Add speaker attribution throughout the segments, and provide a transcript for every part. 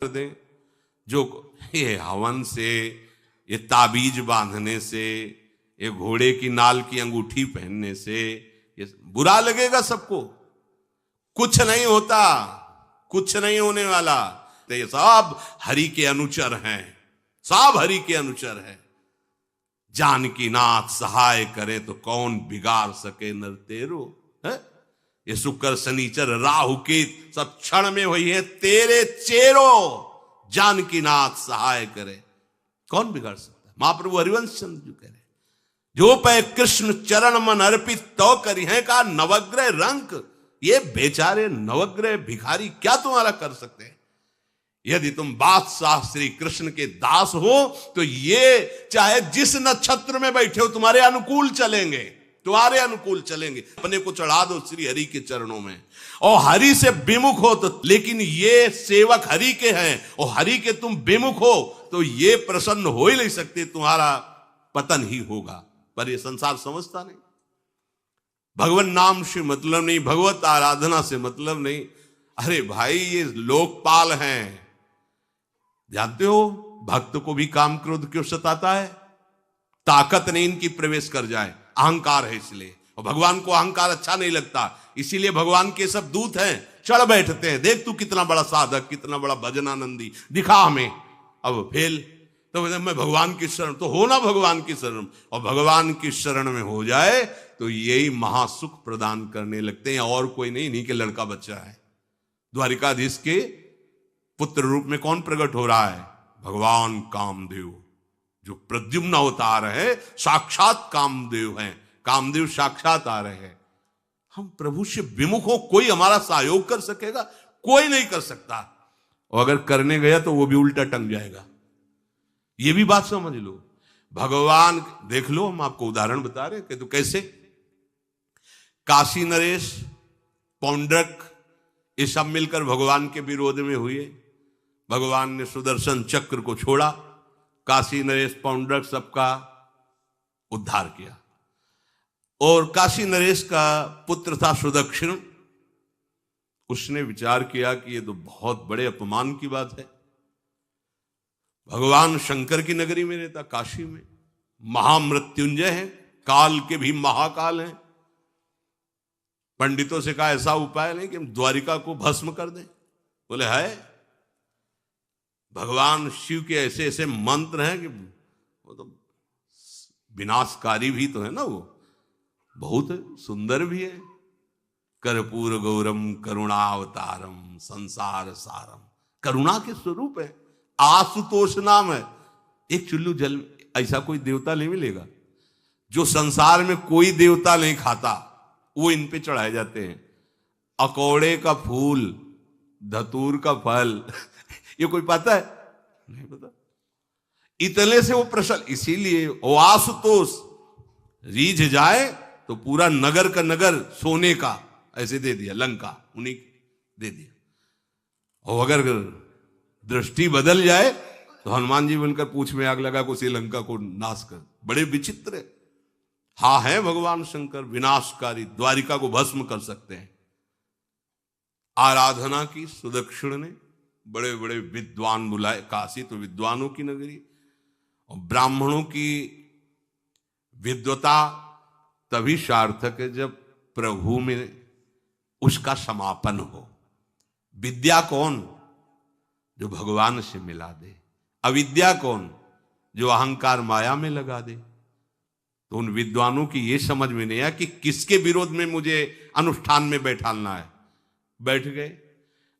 Speaker 1: दें। जो ये हवन से, ये ताबीज बांधने से, ये घोड़े की नाल की अंगूठी पहनने से ये बुरा लगेगा सबको, कुछ नहीं होता, कुछ नहीं होने वाला। तो ये सब हरि के अनुचर हैं, सब हरि के अनुचर हैं। जानकी नाथ सहाय करे तो कौन बिगाड़ सके नर तेरो है। ये शुक्र शनिचर राहु केत सब क्षण में हुई है तेरे चेरो। जानकी नाथ सहाय करे कौन बिगाड़ सकता है। महाप्रभु हरिवंश चंद्र जी कह रहे, जो पे कृष्ण चरण मन अर्पित तो करी है का नवग्रह रंक। ये बेचारे नवग्रह भिखारी क्या तुम्हारा कर सकते हैं। यदि तुम बादशाह श्री कृष्ण के दास हो तो ये चाहे जिस नक्षत्र में बैठे हो तुम्हारे अनुकूल चलेंगे, तुम्हारे अनुकूल चलेंगे। अपने को चढ़ा दो श्री हरि के चरणों में और हरि से विमुख हो तो, लेकिन ये सेवक हरि के हैं और हरि के तुम विमुख हो तो ये प्रसन्न हो ही नहीं सकते, तुम्हारा पतन ही होगा। पर ये संसार समझता नहीं। भगवान नाम से मतलब नहीं, भगवत आराधना से मतलब नहीं। अरे भाई ये लोकपाल हैं, जानते हो भक्त को भी काम क्रोध क्यों सताता है। ताकत नहीं इनकी प्रवेश कर जाए, अहंकार है इसलिए। और भगवान को अहंकार अच्छा नहीं लगता, इसीलिए भगवान के सब दूत हैं चढ़ बैठते हैं। देख तू कितना बड़ा साधक, कितना बड़ा भजनानंदी, दिखा हमें। अब फेल तो मैं भगवान की शरण, तो हो ना भगवान की शरण। और भगवान की शरण में हो जाए तो यही महासुख प्रदान करने लगते हैं, और कोई नहीं, इन्हीं के लड़का बच्चा है। द्वारिकाधीश के पुत्र रूप में कौन प्रकट हो रहा है। भगवान कामदेव, जो प्रद्युम्न अवतार है, साक्षात कामदेव हैं। कामदेव साक्षात आ रहे हैं। हम प्रभु से विमुख हो, कोई हमारा सहयोग कर सकेगा, कोई नहीं कर सकता। और अगर करने गया तो वो भी उल्टा टंग जाएगा। ये भी बात समझ लो। भगवान देख लो, हम आपको उदाहरण बता रहे हैं कि तो कैसे काशी नरेश, पौंड्रक, ये सब मिलकर भगवान के विरोध में हुए। भगवान ने सुदर्शन चक्र को छोड़ा, काशी नरेश पौंड्रक सबका उद्धार किया। और काशी नरेश का पुत्र था सुदक्षिण, उसने विचार किया कि ये तो बहुत बड़े अपमान की बात है। भगवान शंकर की नगरी में रहता, काशी में महामृत्युंजय है, काल के भी महाकाल हैं। पंडितों से कहा ऐसा उपाय नहीं कि हम द्वारिका को भस्म कर दें। बोले है, भगवान शिव के ऐसे ऐसे मंत्र हैं कि वो तो विनाशकारी भी तो है ना, वो बहुत सुंदर भी है। कर्पूर गौरम करुणावतारम संसार सारम, करुणा के स्वरूप है। आशुतोष नाम है। एक चुल्लू जल ऐसा कोई देवता नहीं मिलेगा जो संसार में कोई देवता नहीं खाता, वो इन पे चढ़ाए जाते हैं। अकौड़े का फूल, धतूर का फल ये कोई पता है? नहीं पता। इतने से वो प्रसन्न, इसीलिए वो आशुतोष रीझ जाए तो पूरा नगर का नगर सोने का ऐसे दे दिया, लंका उन्हीं दे दिया। और अगर दृष्टि बदल जाए तो हनुमान जी बनकर पूंछ में आग लगा को श्रीलंका को नाश कर। बड़े विचित्र है। हाँ है भगवान शंकर विनाशकारी, द्वारिका को भस्म कर सकते हैं। आराधना की सुदक्षिण ने, बड़े बड़े विद्वान बुलाए। काशी तो विद्वानों की नगरी, और ब्राह्मणों की विद्वता तभी सार्थक है जब प्रभु में उसका समापन हो। विद्या कौन? जो भगवान से मिला दे। अविद्या कौन? जो अहंकार माया में लगा दे। तो उन विद्वानों की ये समझ में नहीं आया कि किसके विरोध में मुझे अनुष्ठान में बैठालना है। बैठ गए,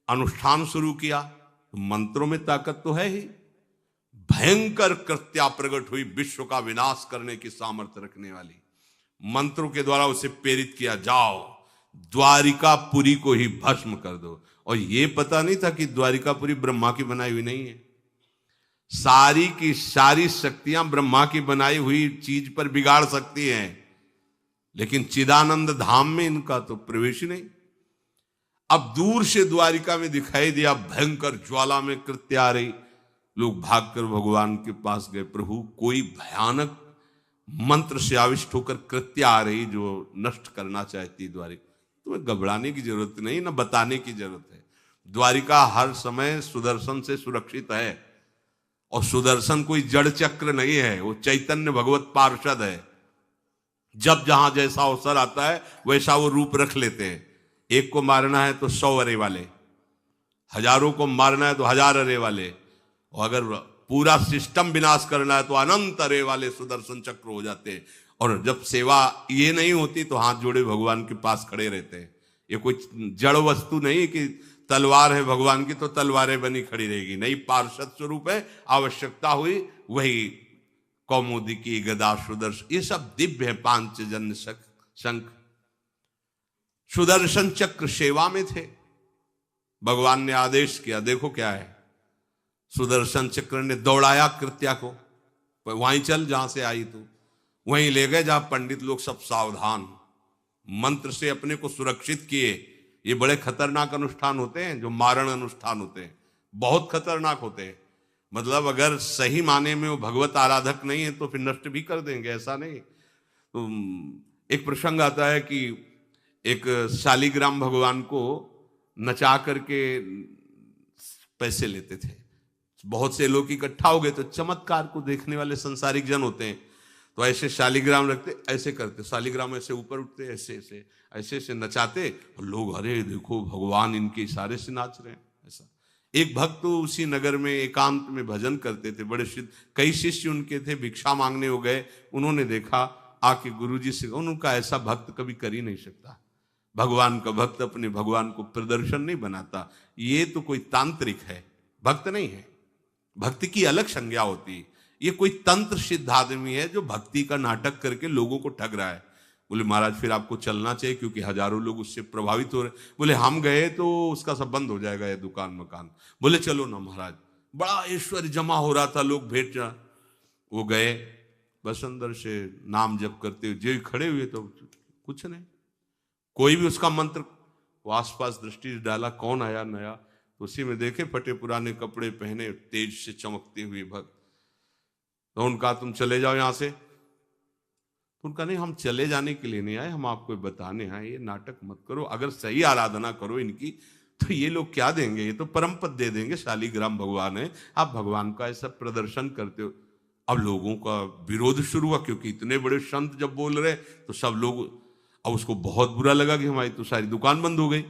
Speaker 1: अनुष्ठान शुरू किया, तो मंत्रों में ताकत तो है ही। भयंकर कृत्या प्रकट हुई, विश्व का विनाश करने की सामर्थ्य रखने वाली। मंत्रों के द्वारा उसे प्रेरित किया, जाओ द्वारिकापुरी को ही भस्म कर दो। और ये पता नहीं था कि द्वारिकापुरी ब्रह्मा की बनाई हुई नहीं है। सारी की सारी शक्तियां ब्रह्मा की बनाई हुई चीज पर बिगाड़ सकती हैं, लेकिन चिदानंद धाम में इनका तो प्रवेश नहीं। अब दूर से द्वारिका में दिखाई दिया, भयंकर ज्वाला में कृत्य आ रही। लोग भागकर भगवान के पास गए, प्रभु कोई भयानक मंत्र से आविष्ट होकर कृत्य आ रही जो नष्ट करना चाहती द्वारिका। तुम्हें घबराने की जरूरत नहीं, ना बताने की जरूरत है। द्वारिका हर समय सुदर्शन से सुरक्षित है, और सुदर्शन कोई जड़ चक्र नहीं है, वो चैतन्य भगवत पार्षद है। जब जहां जैसा अवसर आता है वैसा वो रूप रख लेते हैं। एक को मारना है तो 100 अरे वाले, हजारों को मारना है तो 1000 अरे वाले, और अगर पूरा सिस्टम विनाश करना है तो अनंत अरे वाले सुदर्शन चक्र हो जाते हैं। और जब सेवा ये नहीं होती तो हाथ जोड़े भगवान के पास खड़े रहते हैं। ये कोई जड़ वस्तु नहीं कि तलवार है भगवान की तो तलवारें बनी खड़ी रहेगी, नहीं, पार्षद स्वरूप है। आवश्यकता हुई वही कौमुदी की गदा सुदर्शन, ये सब दिव्य है। पांचजन्य शंख सुदर्शन चक्र सेवा में थे। भगवान ने आदेश किया, देखो क्या है, सुदर्शन चक्र ने दौड़ाया कृत्या को, वहीं चल जहां से आई तू, वहीं ले गए जहां पंडित लोग सब सावधान, मंत्र से अपने को सुरक्षित किए। ये बड़े खतरनाक अनुष्ठान होते हैं, जो मारण अनुष्ठान होते हैं, बहुत खतरनाक होते हैं। मतलब अगर सही माने में वो भगवत आराधक नहीं है तो फिर नष्ट भी कर देंगे, ऐसा नहीं। तो एक प्रसंग आता है कि एक शालिग्राम भगवान को नचा करके पैसे लेते थे। बहुत से लोग इकट्ठा हो गए, तो चमत्कार को देखने वाले संसारिक जन होते हैं, तो ऐसे शालिग्राम रखते, ऐसे करते, शालिग्राम ऐसे ऊपर उठते, ऐसे ऐसे ऐसे ऐसे नचाते, और लोग अरे देखो भगवान इनके इशारे से नाच रहे हैं। ऐसा एक भक्त तो उसी नगर में एकांत में भजन करते थे, बड़े कई शिष्य उनके थे, भिक्षा मांगने हो गए, उन्होंने देखा, आके गुरुजी से, उनका ऐसा भक्त कभी कर ही नहीं सकता। भगवान का भक्त अपने भगवान को प्रदर्शन नहीं बनाता, ये तो कोई तांत्रिक है, भक्त नहीं है। भक्ति की अलग संज्ञा होती है। ये कोई तंत्र सिद्ध आदमी है जो भक्ति का नाटक करके लोगों को ठग रहा है। बोले महाराज फिर आपको चलना चाहिए, क्योंकि हजारों लोग उससे प्रभावित हो रहे। बोले हम गए तो उसका सब बंद हो जाएगा, ये दुकान मकान। बोले चलो ना महाराज, बड़ा ऐश्वर्य जमा हो रहा था, लोग भेंट, वो गए, बस अंदर से नाम जप करते हुए जो खड़े हुए, तो कुछ नहीं, कोई भी उसका मंत्र, वो आसपास दृष्टि डाला, कौन आया नया, तो उसी में देखे फटे पुराने कपड़े पहने, तेज से चमकते हुए भक्त। तो उनका तुम चले जाओ यहां से। तो उनका नहीं, हम चले जाने के लिए नहीं आए, हम आपको बताने आए, ये नाटक मत करो, अगर सही आराधना करो इनकी तो ये लोग क्या देंगे, ये तो परम पद दे देंगे, शालिग्राम भगवान है, आप भगवान का ऐसा प्रदर्शन करते हो। अब लोगों का विरोध शुरू हुआ, क्योंकि इतने बड़े संत जब बोल रहे तो सब लोग, अब उसको बहुत बुरा लगा कि हमारी तो सारी दुकान बंद हो गई।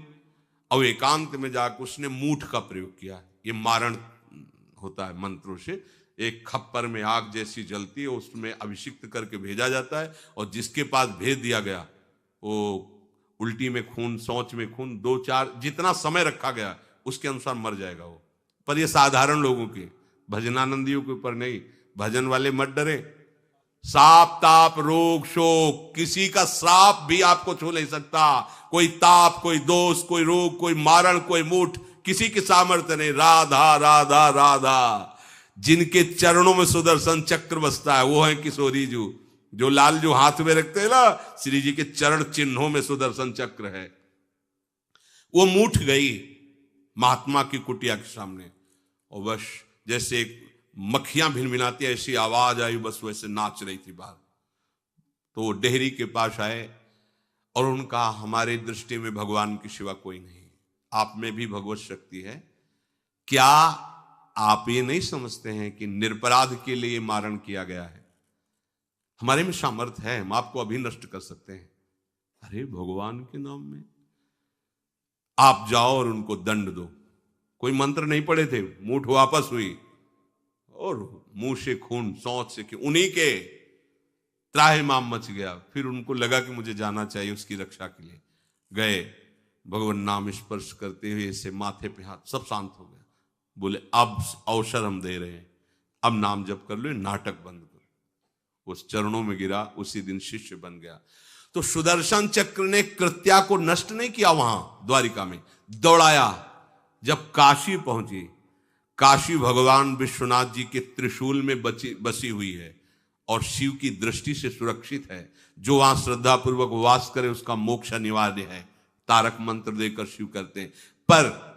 Speaker 1: अब एकांत में जाकर उसने मूठ का प्रयोग किया। ये मारण होता है मंत्रों से, एक खप्पर में आग जैसी जलती है, उसमें अभिषिक्त करके भेजा जाता है, और जिसके पास भेज दिया गया वो उल्टी में खून, शौच में खून, 2-4 जितना समय रखा गया उसके अनुसार मर जाएगा वो। पर ये साधारण लोगों के, भजनानंदियों के ऊपर नहीं, भजन वाले मत डरे। साप ताप रोग शोक, किसी का श्राप भी आपको छू नहीं सकता। कोई ताप, कोई दोष, कोई रोग, कोई मारण, कोई मूठ, किसी की सामर्थ्य नहीं। राधा राधा राधा, जिनके चरणों में सुदर्शन चक्र बसता है वो है किशोरी जी, जो लाल जो हाथ में रखते हैं ना, श्री जी के चरण चिन्हों में सुदर्शन चक्र है। वो मूठ गई महात्मा की कुटिया के सामने, और बस जैसे मक्खियां भिनभिनाती ऐसी आवाज आई, बस वैसे नाच रही थी बाहर। तो वो डेहरी के पास आए और उनका, हमारे दृष्टि में भगवान की सिवा कोई नहीं, आप में भी भगवत शक्ति है, क्या आप ये नहीं समझते हैं कि निरपराध के लिए मारण किया गया है? हमारे में सामर्थ्य है, हम आपको अभी नष्ट कर सकते हैं। अरे भगवान के नाम में आप जाओ और उनको दंड दो। कोई मंत्र नहीं पड़े थे, मूठ वापस हुई, और मुंह से खून, शौच से, उन्हीं के त्राहिमाम मच गया। फिर उनको लगा कि मुझे जाना चाहिए उसकी रक्षा के लिए, गए, भगवान नाम स्पर्श करते हुए ऐसे माथे पे हाथ, सब शांत हो गया। बोले अब अवसर हम दे रहे हैं, अब नाम जप कर लो, नाटक बंद करो। उस चरणों में गिरा, उसी दिन शिष्य बन गया। तो सुदर्शन चक्र ने कृत्या को नष्ट नहीं किया, वहां द्वारिका में दौड़ाया। जब काशी पहुंची, काशी भगवान विश्वनाथ जी के त्रिशूल में बसी हुई है और शिव की दृष्टि से सुरक्षित है। जो वहां श्रद्धा पूर्वक वास करे उसका मोक्ष अनिवार्य है, तारक मंत्र देकर शिव करते हैं। पर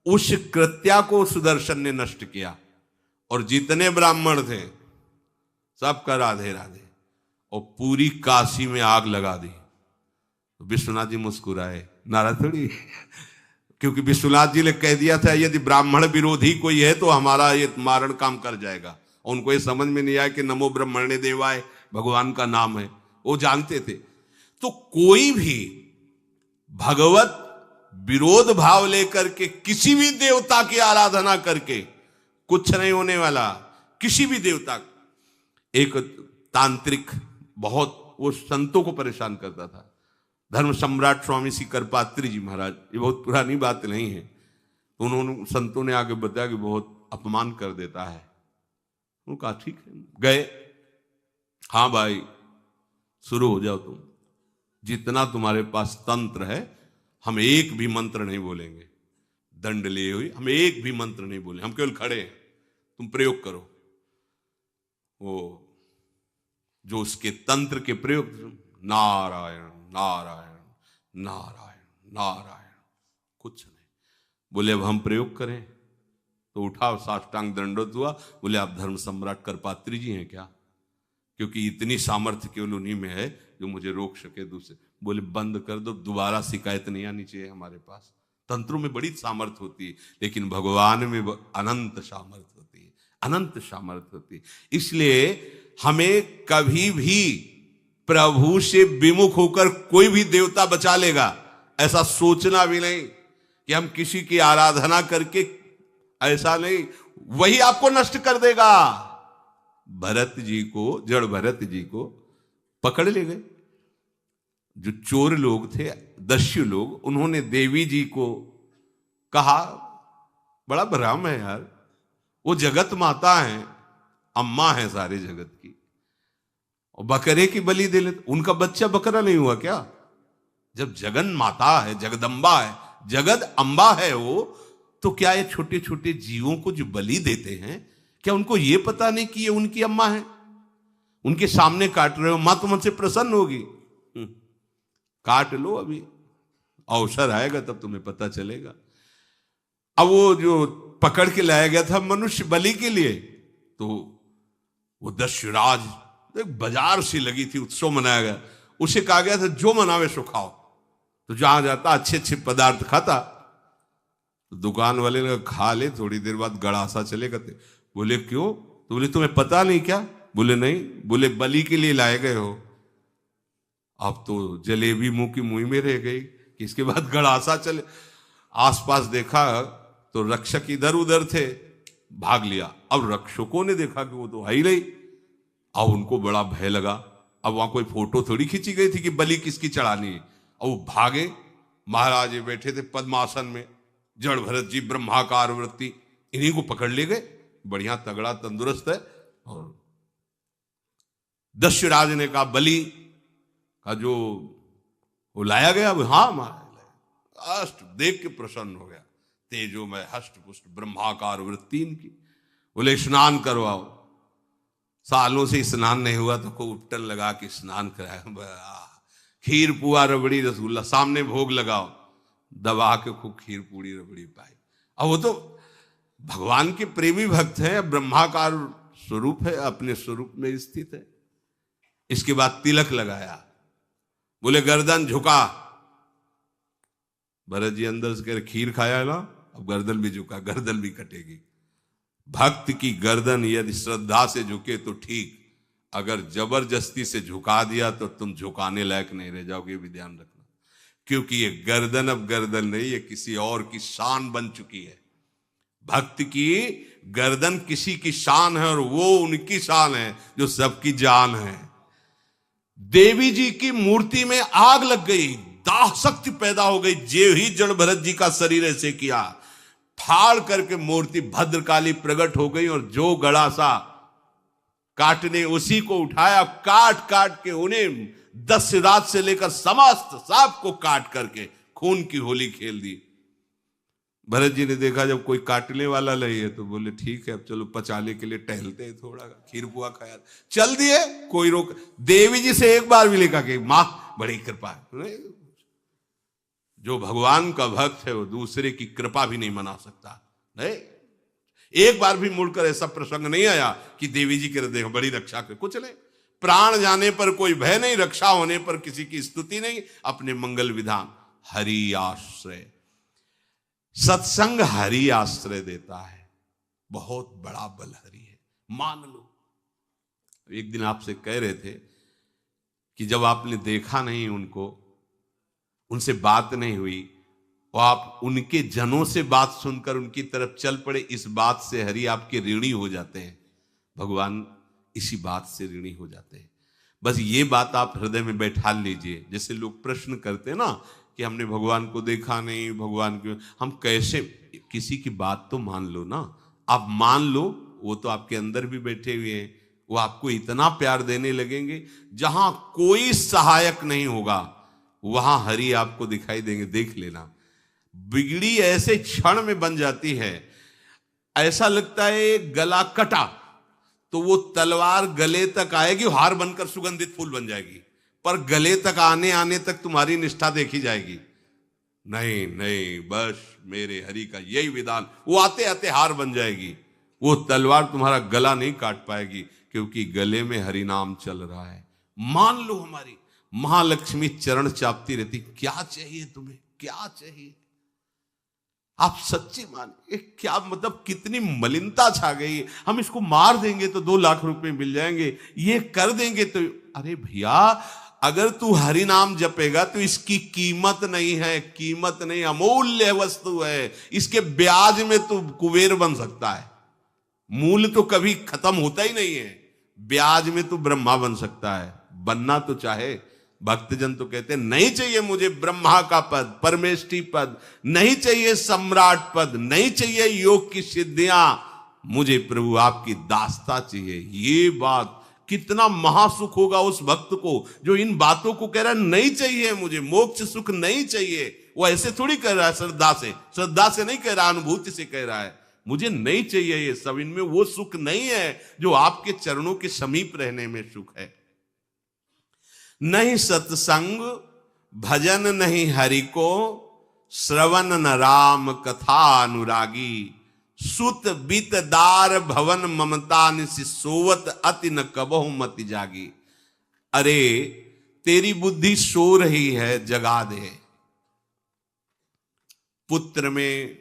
Speaker 1: उस कृत्या को सुदर्शन ने नष्ट किया, और जितने ब्राह्मण थे सबका राधे राधे, और पूरी काशी में आग लगा दी। तो विश्वनाथ जी मुस्कुराए, नारा थोड़ी, क्योंकि विश्वनाथ जी ने कह दिया था यदि ब्राह्मण विरोधी कोई है तो हमारा ये मारण काम कर जाएगा। और उनको ये समझ में नहीं आया कि नमो ब्रह्मणे देवाय भगवान का नाम है, वो जानते थे। तो कोई भी भगवत विरोध भाव लेकर के किसी भी देवता की आराधना करके कुछ नहीं होने वाला। किसी भी देवता, एक तांत्रिक बहुत वो संतों को परेशान करता था, धर्म सम्राट स्वामी श्री करपात्री जी महाराज, ये बहुत पुरानी बात नहीं है। उन्होंने संतों ने आगे बताया कि बहुत अपमान कर देता है। उन्होंने कहा ठीक है, गए, हाँ भाई शुरू हो जाओ तुम, जितना तुम्हारे पास तंत्र है हम एक भी मंत्र नहीं बोलेंगे, दंड लिए हुए हम एक भी मंत्र नहीं बोले, हम केवल खड़े हैं, तुम प्रयोग करो। वो जो उसके तंत्र के प्रयोग, नारायण नारायण नारायण नारायण, कुछ नहीं बोले। अब हम प्रयोग करें तो उठा, साष्टांग दंडोत हुआ, बोले आप धर्म सम्राट करपात्री जी हैं क्या? क्योंकि इतनी सामर्थ्य केवल उन्हीं में है जो मुझे रोक सके दूसरे। बोले बंद कर दो, दोबारा शिकायत नहीं आनी चाहिए हमारे पास। तंत्रों में बड़ी सामर्थ्य होती है, लेकिन भगवान में अनंत सामर्थ्य होती है, अनंत सामर्थ्य होती है। इसलिए हमें कभी भी प्रभु से विमुख होकर कोई भी देवता बचा लेगा ऐसा सोचना भी नहीं कि हम किसी की आराधना करके, ऐसा नहीं, वही आपको नष्ट कर देगा। भरत जी को, जड़ भरत जी को पकड़ ले गए जो चोर लोग थे, दस्यु लोग। उन्होंने देवी जी को कहा, बड़ा भ्रम है यार, वो जगत माता है, अम्मा है सारे जगत की, और बकरे की बलि दे लेते। उनका बच्चा बकरा नहीं हुआ क्या? जब जगन माता है, जगदम्बा है, जगद अम्बा है वो, तो क्या ये छोटे छोटे जीवों को जो बलि देते हैं, क्या उनको ये पता नहीं कि ये उनकी अम्मा है? उनके सामने काट रहे हो, मां तो मुझसे प्रसन्न होगी। काट लो, अभी अवसर आएगा तब तुम्हें पता चलेगा। अब वो जो पकड़ के लाया गया था मनुष्य बलि के लिए, तो वो दस्युराज, एक बाजार सी लगी थी, उत्सव मनाया गया, उसे कहा गया था जो मनावे सो खाओ। तो जहां जाता अच्छे अच्छे पदार्थ खाता। तो दुकान वाले ने खा ले, थोड़ी देर बाद गड़ासा चले गए। बोले क्यों? तो बोले तुम्हें पता नहीं क्या? बोले नहीं। बोले बलि के लिए लाए गए हो। अब तो जलेबी मुंह की मुंह में रह गई कि इसके बाद गड़ासा चले। आसपास देखा तो रक्षक इधर उधर थे, भाग लिया। अब रक्षकों ने देखा कि वो तो है ही नहीं। अब उनको बड़ा भय लगा। अब वहां कोई फोटो थोड़ी खींची गई थी कि बलि किसकी चढ़ानी है। अब वो भागे, महाराज बैठे थे पद्मासन में, जड़ भरत जी ब्रह्माकार वृत्ति, इन्हीं को पकड़ ले गए। बढ़िया तगड़ा तंदुरुस्त है। और दस्युराज ने कहा बलि का जो वो लाया गया, हाँ महाराज, अष्ट देख के प्रसन्न हो गया। तेजो में हष्ट पुष्ट ब्रह्माकार वृत्ति इनकी। बोले स्नान करवाओ। सालों से स्नान नहीं हुआ तो को उपटन लगा के स्नान कराया। खीर पुआ रबड़ी रसगुल्ला सामने भोग लगाओ, दबा के खूब खीर पूड़ी रबड़ी पाई। अब वो तो भगवान के प्रेमी भक्त हैं, ब्रह्माकार स्वरूप है, अपने स्वरूप में स्थित है। इसके बाद तिलक लगाया। बोले गर्दन झुका। भरत जी अंदर से कह रहे खीर खाया ना, अब गर्दन भी झुका, गर्दन भी कटेगी। भक्त की गर्दन यदि श्रद्धा से झुके तो ठीक, अगर जबरदस्ती से झुका दिया तो तुम झुकाने लायक नहीं रह जाओगे, भी ध्यान रखना। क्योंकि ये गर्दन अब गर्दन नहीं, ये किसी और की शान बन चुकी है। भक्त की गर्दन किसी की शान है, और वो उनकी शान है जो सबकी जान है। देवी जी की मूर्ति में आग लग गई, दाह शक्ति पैदा हो गई। जे ही जड़ भरत जी का शरीर ऐसे किया, फाड़ करके मूर्ति भद्रकाली प्रकट हो गई। और जो गड़ासा काटने उसी को उठाया, काट काट के उन्हें दस्युराज से लेकर समस्त सांप को काट करके खून की होली खेल दी। भरत जी ने देखा जब कोई काटने वाला नहीं है तो बोले ठीक है, अब चलो पचाने के लिए टहलते हैं, थोड़ा खीर पुआ खाया, चल दिए, कोई रोक। देवी जी से एक बार भी लिखा कि मां बड़ी कृपा है। जो भगवान का भक्त है वो दूसरे की कृपा भी नहीं मना सकता। नहीं, एक बार भी मुड़कर ऐसा प्रसंग नहीं आया कि देवी जी के हृदय बड़ी रक्षा कर, कुछ नहीं। प्राण जाने पर कोई भय नहीं, रक्षा होने पर किसी की स्तुति नहीं, अपने मंगल विधान हरि आश्रय। सत्संग हरि आश्रय देता है, बहुत बड़ा बल हरि है, मान लो। एक दिन आपसे कह रहे थे कि जब आपने देखा नहीं उनको, उनसे बात नहीं हुई, और आप उनके जनों से बात सुनकर उनकी तरफ चल पड़े, इस बात से हरि आपके ऋणी हो जाते हैं। भगवान इसी बात से ऋणी हो जाते हैं। बस ये बात आप हृदय में बैठा लीजिए। जैसे लोग प्रश्न करते हैं ना कि हमने भगवान को देखा नहीं, भगवान क्यों, हम कैसे, किसी की बात तो मान लो ना। आप मान लो, वो तो आपके अंदर भी बैठे हुए हैं, वो आपको इतना प्यार देने लगेंगे। जहां कोई सहायक नहीं होगा वहां हरि आपको दिखाई देंगे, देख लेना। बिगड़ी ऐसे क्षण में बन जाती है, ऐसा लगता है गला कटा तो वो तलवार गले तक आएगी, हार बनकर सुगंधित फूल बन जाएगी, पर गले तक आने आने तक तुम्हारी निष्ठा देखी जाएगी। नहीं नहीं, बस मेरे हरि का यही विधान, वो आते आते हार बन जाएगी, वो तलवार तुम्हारा गला नहीं काट पाएगी, क्योंकि गले में हरि नाम चल रहा है। मान लो हमारी महालक्ष्मी चरण चापती रहती, क्या चाहिए तुम्हें, क्या चाहिए। आप सच्ची माने, क्या मतलब, कितनी मलिनता छा गई। हम इसको मार देंगे तो 2 लाख रुपए मिल जाएंगे, ये कर देंगे तो, अरे भैया अगर तू हरि नाम जपेगा तो इसकी कीमत नहीं है, कीमत नहीं, अमूल्य वस्तु है। इसके ब्याज में तू कुबेर बन सकता है, मूल तो कभी खत्म होता ही नहीं है, ब्याज में तू ब्रह्मा बन सकता है। बनना तो चाहे, भक्तजन तो कहते हैं नहीं चाहिए मुझे ब्रह्मा का पद, परमेष्ठी पद, नहीं चाहिए सम्राट पद, नहीं चाहिए योग की सिद्धियां, मुझे प्रभु आपकी दास्ता चाहिए। ये बात कितना महासुख होगा उस भक्त को जो इन बातों को कह रहा है, नहीं चाहिए मुझे मोक्ष सुख नहीं चाहिए। वो ऐसे थोड़ी कह रहा है, श्रद्धा से नहीं कह रहा, अनुभूति से कह रहा है, मुझे नहीं चाहिए ये सब, इनमें वो सुख नहीं है जो आपके चरणों के समीप रहने में सुख है। नहीं सत्संग भजन नहीं हरि को, श्रवण न राम कथा अनुरागी, सुत बित दार भवन ममता निसि सोवत अति न कबहु मति जागी। अरे तेरी बुद्धि सो रही है, जगा दे। पुत्र में,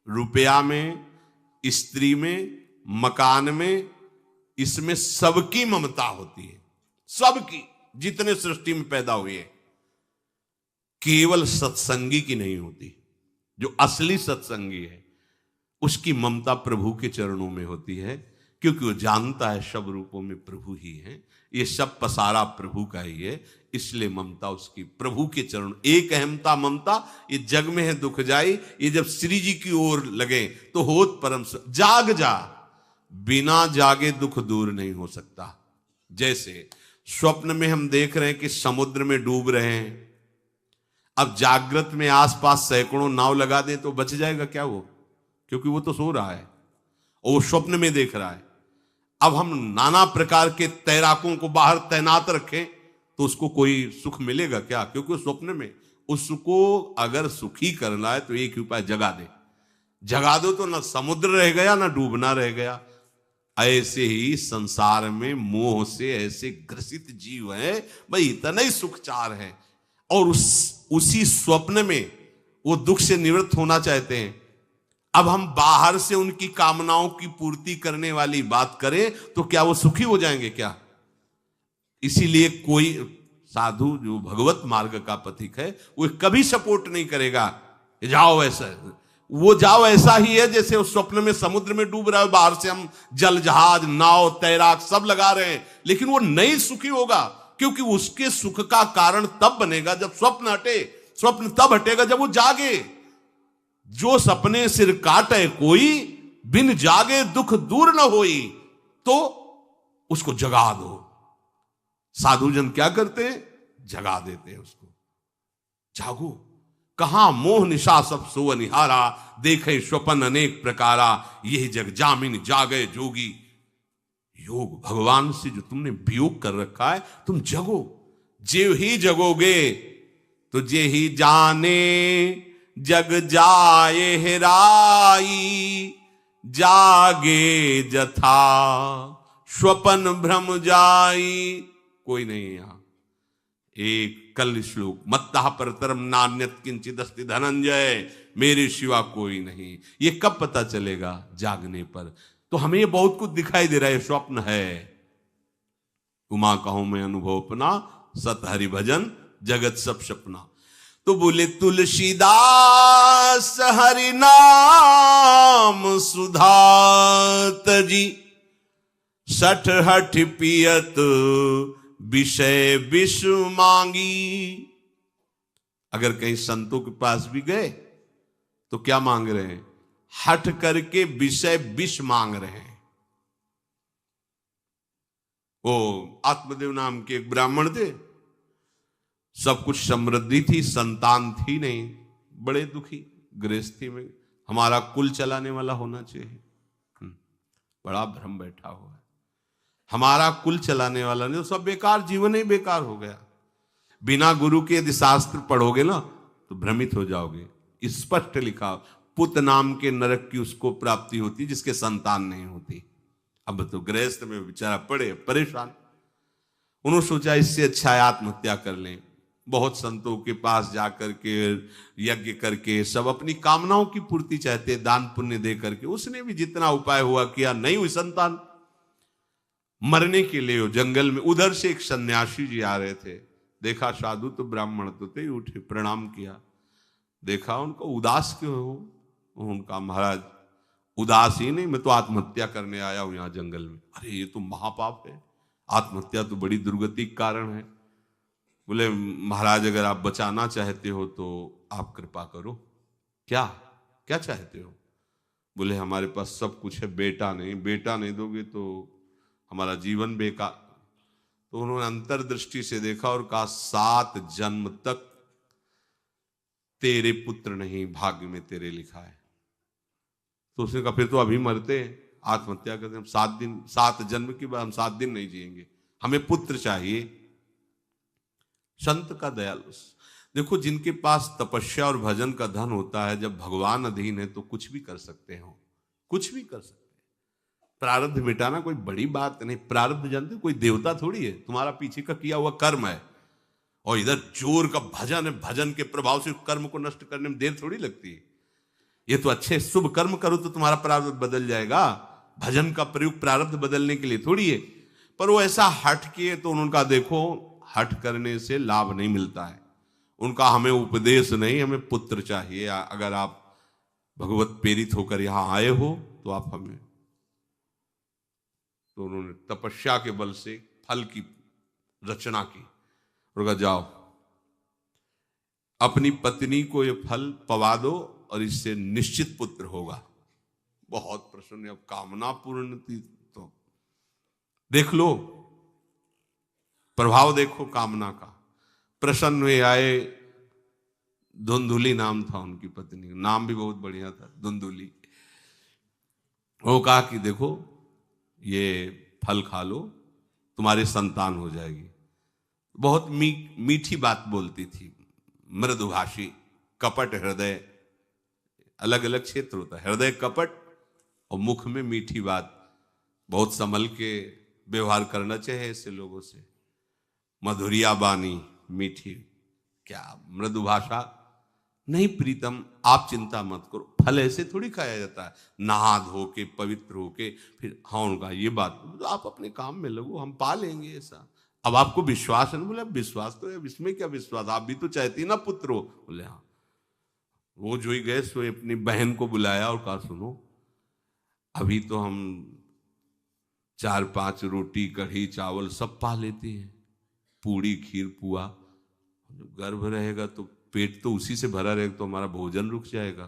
Speaker 1: रुपया में, स्त्री में, मकान में, इसमें सबकी ममता होती है, सबकी, जितने सृष्टि में पैदा हुए, केवल सत्संगी की नहीं होती। जो असली सत्संगी है उसकी ममता प्रभु के चरणों में होती है, क्योंकि वो जानता है सब रूपों में प्रभु ही है, ये सब पसारा प्रभु का ही है, इसलिए ममता उसकी प्रभु के चरण। एक अहमता ममता ये जग में है दुख जाई, ये जब श्री जी की ओर लगे तो होत परम। जाग जा, बिना जागे दुख दूर नहीं हो सकता। जैसे स्वप्न में हम देख रहे हैं कि समुद्र में डूब रहे हैं, अब जागृत में आसपास सैकड़ों नाव लगा दें तो बच जाएगा क्या वो, क्योंकि वो तो सो रहा है और वो स्वप्न में देख रहा है। अब हम नाना प्रकार के तैराकों को बाहर तैनात रखें तो उसको कोई सुख मिलेगा क्या, क्योंकि स्वप्न में। उसको अगर सुखी करना है तो एक ही उपाय, जगा दे। जगा दो तो ना समुद्र रह गया ना डूबना रह गया। ऐसे ही संसार में मोह से ऐसे ग्रसित जीव है, भाई इतना ही सुख चार है, और उसी स्वप्न में वो दुख से निवृत्त होना चाहते हैं। अब हम बाहर से उनकी कामनाओं की पूर्ति करने वाली बात करें तो क्या वो सुखी हो जाएंगे क्या? इसीलिए कोई साधु जो भगवत मार्ग का पथिक है वो कभी सपोर्ट नहीं करेगा जाओ ऐसा, वो जाओ ऐसा ही है जैसे उस स्वप्न में समुद्र में डूब रहा है, बाहर से हम जल जहाज नाव तैराक सब लगा रहे हैं, लेकिन वो नहीं सुखी होगा, क्योंकि उसके सुख का कारण तब बनेगा जब स्वप्न हटे। स्वप्न तब हटेगा जब वो जागे। जो सपने सिर काटे कोई, बिन जागे दुख दूर न होई, तो उसको जगा दो। साधुजन क्या करते हैं? जगा देते हैं उसको। जागो, कहां मोह निशा सब सो निहारा, देखे स्वपन अनेक प्रकारा, यही जग जामिन जागे जोगी। योग भगवान से जो तुमने वियोग कर रखा है, तुम जगो। जे ही जगोगे तो जे ही जाने जग जाए हेराई, जागे जथा स्वपन भ्रम जाई। कोई नहीं यहां। एक कल श्लोक, मत्तः परतरम नान्यत किंचित अस्ति धनंजय, मेरे सिवा कोई नहीं। ये कब पता चलेगा? जागने पर। तो हमें ये बहुत कुछ दिखाई दे रहा है, स्वप्न है। उमा कहूं मैं अनुभव अपना, सत हरि भजन जगत सब सपना। तो बोले तुलसीदास हरि नाम सुधा तजी, सठ हठ पियत विषय विष मांगी। अगर कहीं संतों के पास भी गए तो क्या मांग रहे हैं? हठ करके विषय विष मांग रहे हैं। वो आत्मदेव नाम के एक ब्राह्मण थे, सब कुछ समृद्धि थी, संतान थी नहीं, बड़े दुखी गृहस्थी में। हमारा कुल चलाने वाला होना चाहिए, बड़ा भ्रम बैठा हुआ है। हमारा कुल चलाने वाला नहीं तो सब बेकार, जीवन ही बेकार हो गया। बिना गुरु के यदि शास्त्र पढ़ोगे ना तो भ्रमित हो जाओगे। स्पष्ट लिखा, पुत नाम के नरक की उसको प्राप्ति होती जिसके संतान नहीं होती। अब तो गृहस्थ में बेचारा पड़े परेशान। उन्होंने सोचा इससे अच्छा है आत्महत्या कर लें। बहुत संतों के पास जाकर के यज्ञ करके सब अपनी कामनाओं की पूर्ति चाहते, दान पुण्य दे करके। उसने भी जितना उपाय हुआ किया, नहीं हुई संतान। मरने के लिए जंगल में उधर से एक सन्यासी जी आ रहे थे, देखा साधु तो ब्राह्मण तो थे, उठे प्रणाम किया, देखा उनको उदास क्यों हो? उनका महाराज उदास ही नहीं, मैं तो आत्महत्या करने आया हूं यहां जंगल में। अरे ये तो महापाप है, आत्महत्या तो बड़ी दुर्गति का कारण है। बोले महाराज अगर आप बचाना चाहते हो तो आप कृपा करो। क्या क्या चाहते हो? बोले हमारे पास सब कुछ है, बेटा नहीं दोगे तो हमारा जीवन बेकार। तो उन्होंने अंतर्दृष्टि से देखा और कहा 7 जन्म तक तेरे पुत्र नहीं भाग्य में तेरे लिखा है। तो उसने कहा फिर तो अभी मरते हैं, आत्महत्या करते हम 7 जन्म की बात, हम 7 दिन नहीं जिएंगे, हमें पुत्र चाहिए। संत का दयालु। देखो जिनके पास तपस्या और भजन का धन होता है, जब भगवान अधीन है तो कुछ भी कर सकते हो, कुछ भी कर सकते हैं। प्रारब्ध मिटाना कोई बड़ी बात नहीं। प्रारब्ध जानते कोई देवता थोड़ी है, तुम्हारा पीछे का किया हुआ कर्म है। और इधर जोर का भजन है, भजन के प्रभाव से कर्म को नष्ट करने में देर थोड़ी लगती है। ये तो अच्छे शुभ कर्म करो तो तुम्हारा प्रारब्ध बदल जाएगा। भजन का प्रयोग प्रारब्ध बदलने के लिए थोड़ी है। पर वो ऐसा हट किए तो उनका देखो, हट करने से लाभ नहीं मिलता है। उनका हमें उपदेश नहीं, हमें पुत्र चाहिए। अगर आप भगवत प्रेरित होकर यहां आए हो तो आप हमें। तो उन्होंने तपस्या के बल से फल की रचना की और कहा जाओ अपनी पत्नी को ये फल पवा दो और इससे निश्चित पुत्र होगा। बहुत प्रसन्न, अब कामना पूर्ण थी तो देख लो, प्रभाव देखो कामना का। प्रसन्न हुए आए। धुंधुली नाम था उनकी पत्नी, नाम भी बहुत बढ़िया था, धुंधुली। वो कहा कि देखो ये फल खा लो, तुम्हारे संतान हो जाएगी। बहुत मीठी बात बोलती थी, मृदुभाषी, कपट हृदय। अलग अलग क्षेत्र होता है, हृदय कपट और मुख में मीठी बात। बहुत संभल के व्यवहार करना चाहिए ऐसे लोगों से। मधुरिया बानी, मीठी, क्या मृदु भाषा। नहीं प्रीतम, आप चिंता मत करो, फल ऐसे थोड़ी खाया जाता है, नहा धो के पवित्र होके फिर। हाँ उनका ये बात, तो आप अपने काम में लगो, हम पा लेंगे ऐसा। अब आपको विश्वास है? बोले विश्वास तो है, इसमें क्या विश्वास, आप भी तो चाहती ना पुत्र हो। बोले हाँ। वो जो ही गए सो अपनी बहन को बुलाया और कहा सुनो, अभी तो हम 4-5 रोटी कढ़ी चावल सब पा लेते हैं, पूड़ी खीर पुआ। जब गर्भ रहेगा तो पेट तो उसी से भरा रहेगा, तो हमारा भोजन रुक जाएगा।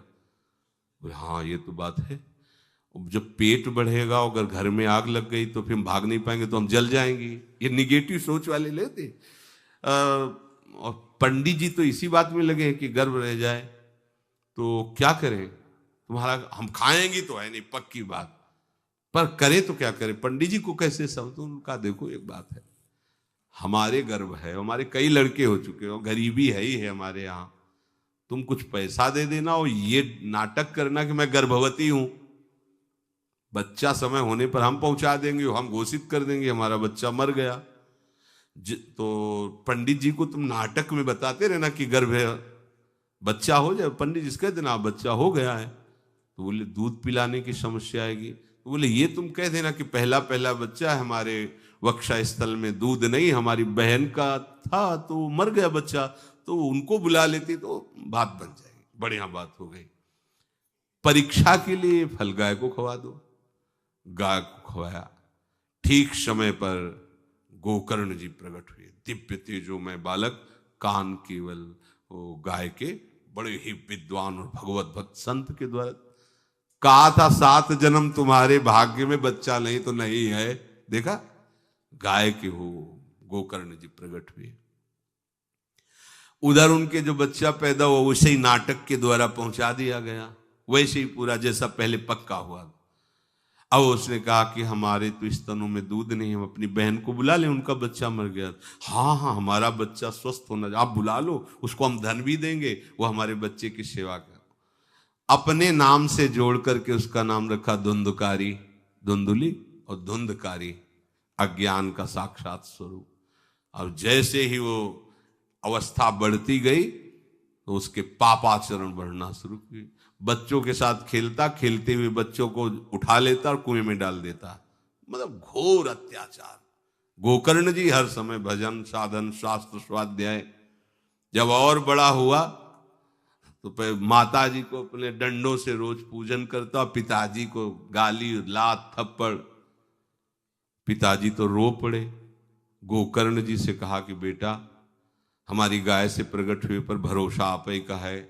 Speaker 1: बोले हाँ ये तो बात है। जब पेट बढ़ेगा, अगर घर में आग लग गई तो फिर हम भाग नहीं पाएंगे, तो हम जल जाएंगे। ये निगेटिव सोच वाले लेते। और पंडित जी तो इसी बात में लगे हैं कि गर्भ रह जाए तो क्या करें, तुम्हारा हम खाएंगे तो है नहीं पक्की बात, पर करें तो क्या करें। पंडित जी को कैसे समझ? उनका देखो एक बात है, हमारे गर्भ है, हमारे कई लड़के हो चुके हो, गरीबी है ही है हमारे यहाँ, तुम कुछ पैसा दे देना और ये नाटक करना कि मैं गर्भवती हूं। बच्चा समय होने पर हम पहुंचा देंगे, हम घोषित कर देंगे हमारा बच्चा मर गया। तो पंडित जी को तुम नाटक में बताते रहना कि गर्भ है, बच्चा हो जाए। पंडित जी कह देना बच्चा हो गया है। तो बोले दूध पिलाने की समस्या आएगी। तो बोले ये तुम कह देना कि पहला पहला बच्चा है, हमारे वक्षा स्थल में दूध नहीं, हमारी बहन का था तो मर गया बच्चा, तो उनको बुला लेती तो बात बन जाएगी, बढ़िया बात हो गई। परीक्षा के लिए फल गाय को खवा दो। गाय को खवाया, ठीक समय पर गोकर्ण जी प्रकट हुए, दिव्य तेजोमय बालक, कान केवल वो गाय के, बड़े ही विद्वान और भगवत भक्त संत के द्वारा। कहा था 7 जन्म तुम्हारे भाग्य में, बच्चा नहीं तो नहीं है, देखा गाय के हो गोकर्ण जी प्रकट हुए। उधर उनके जो बच्चा पैदा हुआ वैसे ही नाटक के द्वारा पहुंचा दिया गया, वैसे ही पूरा जैसा पहले पक्का हुआ। अब उसने कहा कि हमारे तो स्तनों में दूध नहीं, हम अपनी बहन को बुला लें, उनका बच्चा मर गया। हाँ हाँ, हमारा बच्चा स्वस्थ होना, आप बुला लो, उसको हम धन भी देंगे, वो हमारे बच्चे की सेवा कर। अपने नाम से जोड़ करके उसका नाम रखा धुंधकारी, धुंधुली और धुंधकारी, अज्ञान का साक्षात स्वरूप। और जैसे ही वो अवस्था बढ़ती गई तो उसके पापाचरण बढ़ना शुरू हुए। बच्चों के साथ खेलता, खेलते हुए बच्चों को उठा लेता और कुएं में डाल देता, मतलब घोर अत्याचार। गोकर्ण जी हर समय भजन साधन शास्त्र स्वाध्याय। जब और बड़ा हुआ तो माता जी को अपने डंडों से रोज पूजन करता, पिताजी को गाली लात थप्पड़। पिताजी तो रो पड़े। गोकर्ण जी से कहा कि बेटा हमारी गाय से प्रकट हुए पर भरोसा आप ही का है,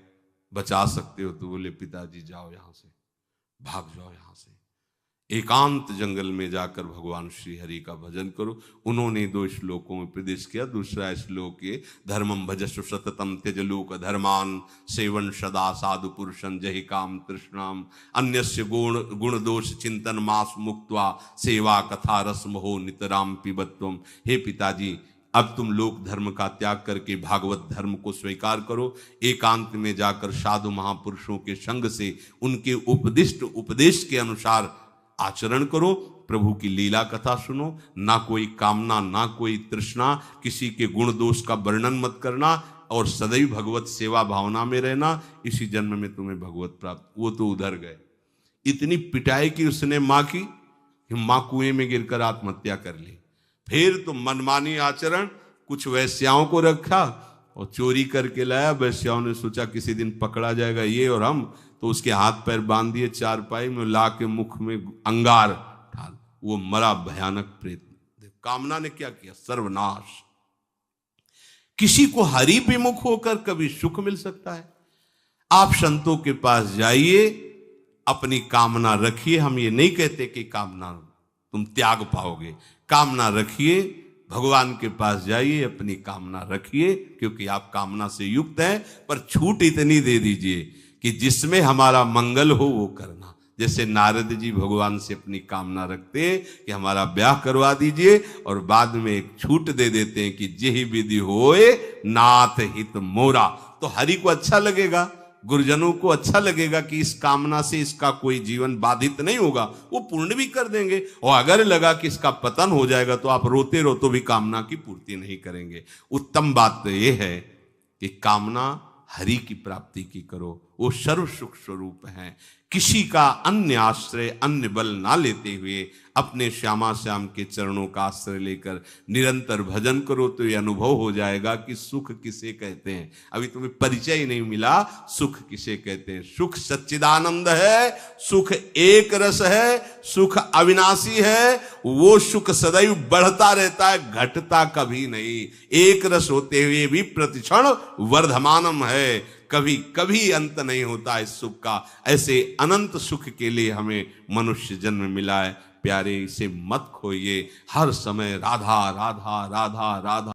Speaker 1: बचा सकते हो। तो बोले पिताजी जाओ यहां से, भाग जाओ यहां से, एकांत जंगल में जाकर भगवान श्री हरि का भजन करो। उन्होंने 2 श्लोकों में उपदेश किया। दूसरा श्लोक ये, धर्मम भजस्व सततम त्यज लोक धर्मान, सेवन सदा साधु पुरुषं जहि काम तृष्णाम, अन्यस्य गुण दोष चिंतन मास मुक्त्वा, सेवा कथा रस मोहो नितराम पिबत्वम। हे पिताजी, अब तुम लोक धर्म का त्याग करके भागवत धर्म को स्वीकार करो, एकांत में जाकर साधु महापुरुषों के संग से उनके उपदिष्ट उपदेश के अनुसार आचरण करो, प्रभु की लीला कथा सुनो, ना कोई कामना ना कोई तृष्णा, किसी के गुण दोष का वर्णन मत करना और सदैव भगवत सेवा भावना में रहना, इसी जन्म में तुम्हें भगवत प्राप्त। वो तो उधर गए, इतनी पिटाई की उसने मां की कि मां कुएं में गिरकर आत्महत्या कर ली। फिर तो मनमानी आचरण, कुछ वैश्याओं को रखा और चोरी करके लाया। वैश्याओं ने सोचा किसी दिन पकड़ा जाएगा ये और हम, तो उसके हाथ पैर बांध दिए चारपाई में, ला के मुख में अंगार ढाल, वो मरा भयानक प्रेत। कामना ने क्या किया, सर्वनाश। किसी को हरि विमुख होकर कभी सुख मिल सकता है? आप संतों के पास जाइए, अपनी कामना रखिए। हम ये नहीं कहते कि कामना तुम त्याग पाओगे, कामना रखिए, भगवान के पास जाइए, अपनी कामना रखिए, क्योंकि आप कामना से युक्त हैं। पर छूट इतनी दे दीजिए कि जिसमें हमारा मंगल हो वो करना। जैसे नारद जी भगवान से अपनी कामना रखते हैं कि हमारा ब्याह करवा दीजिए, और बाद में एक छूट दे देते हैं कि जेहि विधि होए नाथ हित मोरा। तो हरि को अच्छा लगेगा, गुरुजनों को अच्छा लगेगा कि इस कामना से इसका कोई जीवन बाधित नहीं होगा, वो पूर्ण भी कर देंगे। और अगर लगा कि इसका पतन हो जाएगा तो आप रोते रो तो भी कामना की पूर्ति नहीं करेंगे। उत्तम बात तो ये है कि कामना हरि की प्राप्ति की करो, वो सर्व सुख स्वरूप है। किसी का अन्य आश्रय अन्य बल ना लेते हुए अपने श्यामा श्याम के चरणों का आश्रय लेकर निरंतर भजन करो तो ये अनुभव हो जाएगा कि सुख किसे कहते हैं। अभी तुम्हें परिचय ही नहीं मिला, सुख किसे कहते हैं। सुख सच्चिदानंद है, सुख एक रस है, सुख अविनाशी है। वो सुख सदैव बढ़ता रहता है, घटता कभी नहीं। एक रस होते हुए भी प्रतिक्षण वर्धमानम है, कभी कभी अंत नहीं होता इस सुख का। ऐसे अनंत सुख के लिए हमें मनुष्य जन्म मिला है। प्यारे, इसे मत खोइए, हर समय राधा राधा राधा राधा।